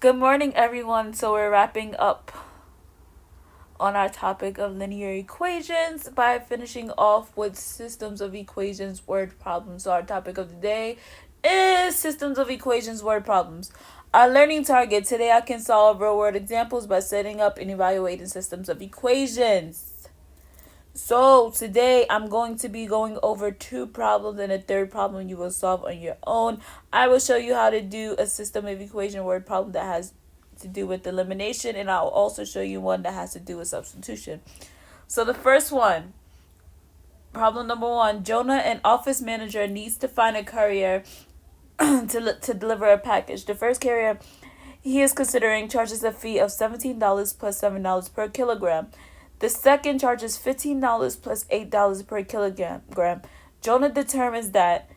Good morning, everyone. So we're wrapping up on our topic of linear equations by finishing off with systems of equations word problems. So our topic of the day is systems of equations word problems. Our learning target today, I can solve real world examples by setting up and evaluating systems of equations. So today I'm going to be going over two problems, and a third problem you will solve on your own. I will show you how to do a system of equation word problem that has to do with elimination, and I'll also show you one that has to do with substitution. So the first one, problem number one, Jonah, an office manager, needs to find a courier to deliver a package. The first carrier he is considering charges a fee of $17 plus $7 per kilogram. The second charges $15 plus $8 per kilogram. Jonah determines that,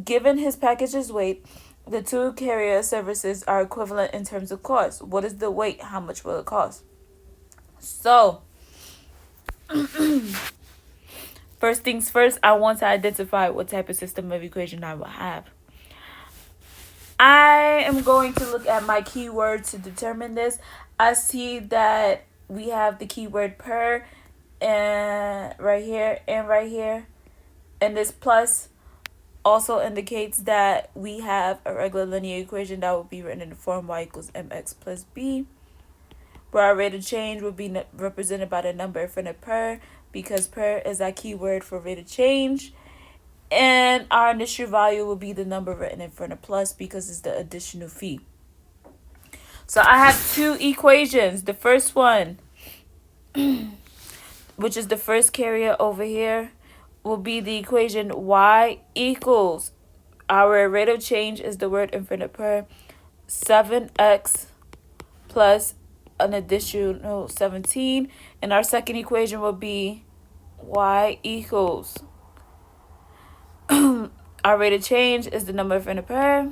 given his package's weight, the two carrier services are equivalent in terms of cost. What is the weight? How much will it cost? So, first things first, I want to identify what type of system of equation I will have. I am going to look at my keyword to determine this. I see that we have the keyword per and right here and right here. And this plus also indicates that we have a regular linear equation that will be written in the form y equals mx plus b, where our rate of change would be represented by the number in front of per, because per is our keyword for rate of change. And our initial value will be the number written in front of plus, because it's the additional fee. So I have two equations. The first one, which is the first carrier over here, will be the equation y equals, our rate of change is the word in front of per, 7x plus an additional 17. And our second equation will be y equals, our rate of change is the number in front of per,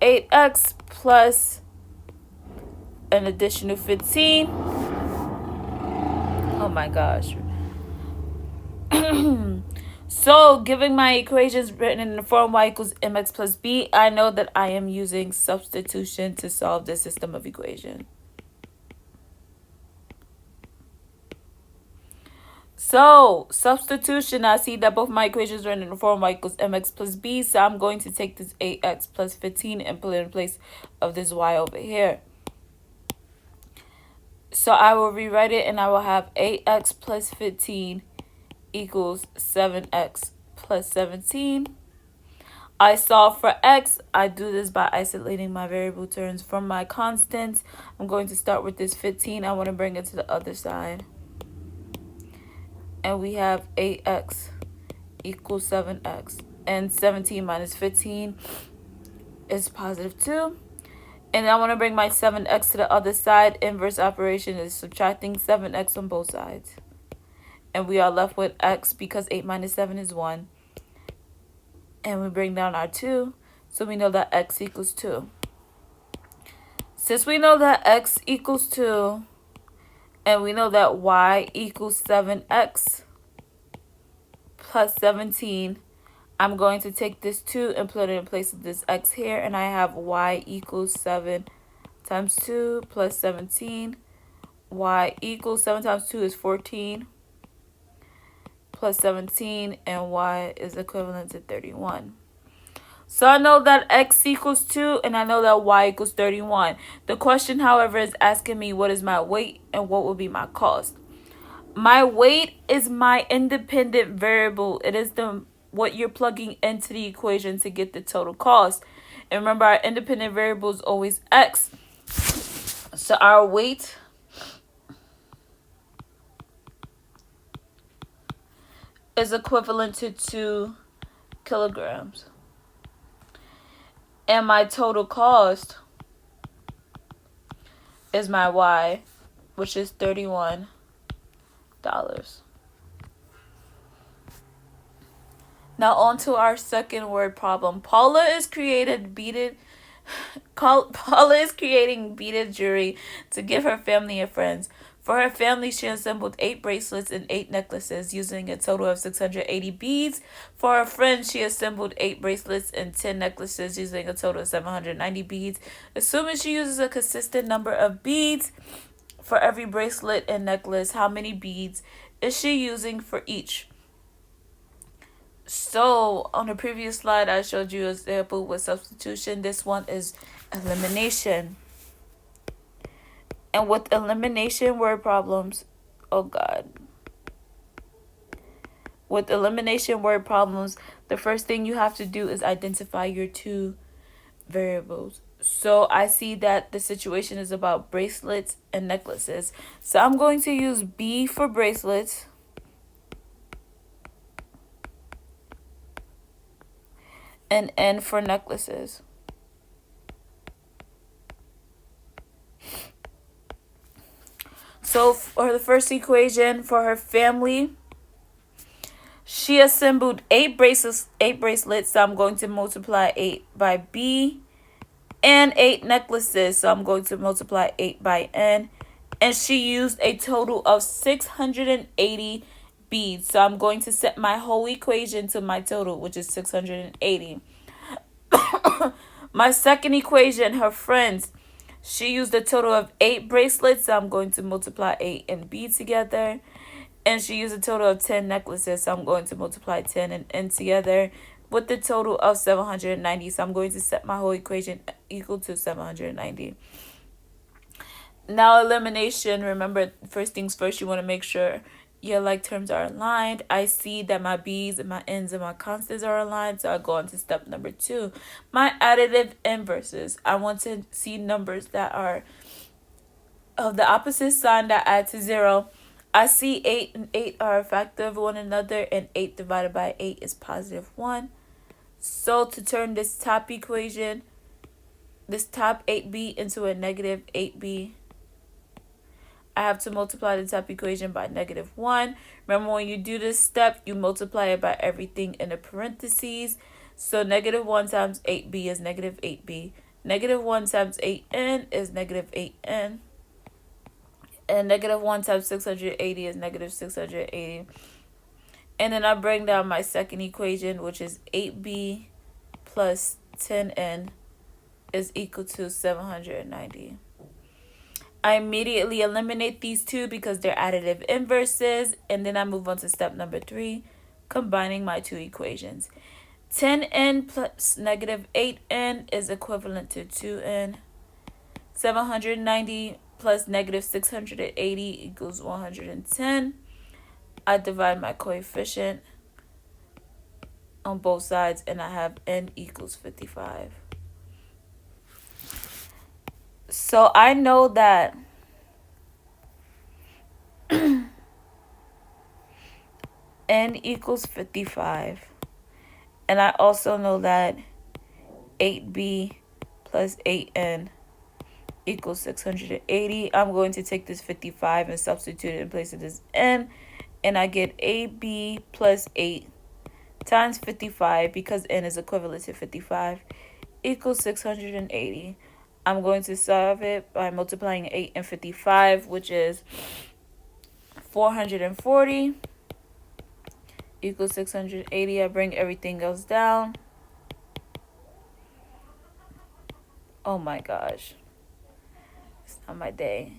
8x plus an additional 15. Oh my gosh. So, given my equations written in the form y equals mx plus b, I know that I am using substitution to solve this system of equation. So, substitution, I see that both my equations are in the form y equals mx plus b, so I'm going to take this 8x plus 15 and put it in place of this y over here. So I will rewrite it, and I will have 8x plus 15 equals 7x plus 17. I solve for x. I do this by isolating my variable terms from my constants. I'm going to start with this 15. I want to bring it to the other side. And we have 8x equals 7x. And 17 minus 15 is positive 2. And I want to bring my 7x to the other side. Inverse operation is subtracting 7x on both sides. And we are left with x, because 8 minus 7 is 1. And we bring down our 2. So we know that x equals 2. Since we know that x equals 2, and we know that y equals 7x plus 17, I'm going to take this 2 and put it in place of this x here. And I have y equals 7 times 2 plus 17. Y equals 7 times 2 is 14. Plus 17, and y is equivalent to 31. So I know that x equals 2, and I know that y equals 31. The question, however, is asking me what is my weight and what will be my cost. My weight is my independent variable. It is what you're plugging into the equation to get the total cost. And remember, our independent variable is always x. So our weight is equivalent to 2 kilograms. And my total cost is my y, which is $31. Now on to our second word problem. Paula is creating beaded jewelry to give her family and friends. For her family, she assembled 8 bracelets and 8 necklaces, using a total of 680 beads. For her friends, she assembled 8 bracelets and 10 necklaces, using a total of 790 beads. Assuming she uses a consistent number of beads for every bracelet and necklace, how many beads is she using for each? So, on the previous slide, I showed you an example with substitution. This one is elimination. And with elimination word problems, oh God. With elimination word problems, the first thing you have to do is identify your two variables. So I see that the situation is about bracelets and necklaces. So I'm going to use B for bracelets and N for necklaces. So for the first equation, for her family, she assembled 8 bracelets, so I'm going to multiply 8 by B, and 8 necklaces, so I'm going to multiply 8 by N, and she used a total of 680 beads, so I'm going to set my whole equation to my total, which is 680. My second equation, her friends, she used a total of 8 bracelets, so I'm going to multiply 8 and B together. And she used a total of 10 necklaces, so I'm going to multiply 10 and N together with the total of 790. So I'm going to set my whole equation equal to 790. Now elimination, remember, first things first, you want to make sure your like terms are aligned. I see that my B's and my N's and my constants are aligned, so I go on to step number 2. My additive inverses. I want to see numbers that are of the opposite sign that add to 0. I see 8 and 8 are a factor of one another, and 8 divided by 8 is positive 1. So to turn this top equation, this top 8b into a negative 8b, I have to multiply the top equation by negative 1. Remember, when you do this step, you multiply it by everything in the parentheses. So negative 1 times 8b is negative 8b. Negative 1 times 8n is negative 8n. And negative 1 times 680 is negative 680. And then I bring down my second equation, which is 8b plus 10n is equal to 790. I immediately eliminate these two because they're additive inverses. And then I move on to step number 3, combining my two equations. 10n plus negative 8n is equivalent to 2n. 790 plus negative 680 equals 110. I divide my coefficient on both sides, and I have n equals 55. So I know that n equals 55. And I also know that 8b plus 8n equals 680. I'm going to take this 55 and substitute it in place of this n. And I get AB plus 8 times 55, because n is equivalent to 55, equals 680. I'm going to solve it by multiplying 8 and 55, which is 440 equals 680. I bring everything else down. Oh my gosh. It's not my day.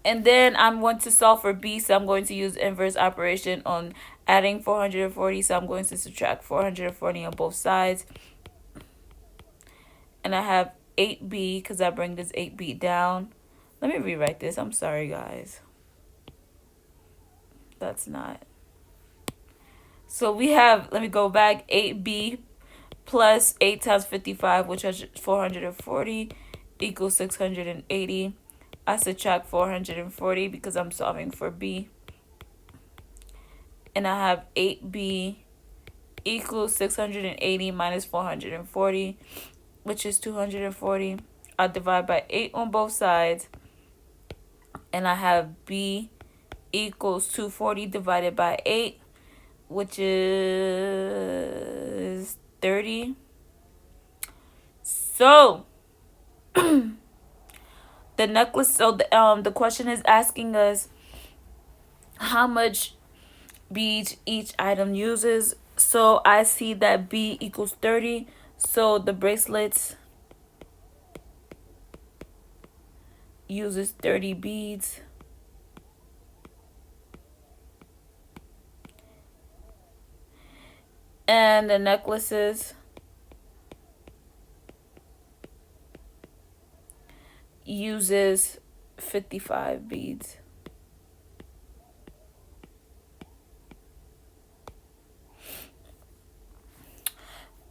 And then I'm going to solve for B, so I'm going to use inverse operation on adding 440. So I'm going to subtract 440 on both sides. And I have 8b, because I bring this 8b down. Let me rewrite this. I'm sorry, guys. That's not. So we have, let me go back, 8b plus 8 times 55, which is 440, equals 680. I subtract 440 because I'm solving for B. And I have 8b equals 680 minus 440, which is 240. I divide by 8 on both sides. And I have B equals 240 divided by 8, which is 30. So the necklace, so the question is asking us how much beads each item uses. So I see that B equals 30. So the bracelets uses 30 beads. And the necklaces uses 55 beads.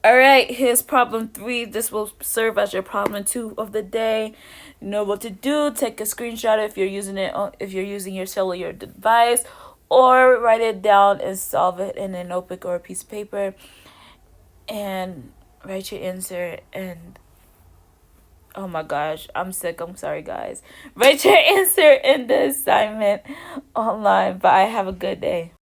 All right, here's problem 3. This will serve as your problem 2 of the day. You know what to do. Take a screenshot if you're using it, if you're using your cellular device, or write it down and solve it in a notebook or a piece of paper, and write your answer. And oh my gosh, I'm sick. I'm sorry, guys. Write your answer in the assignment online. Bye. Have a good day.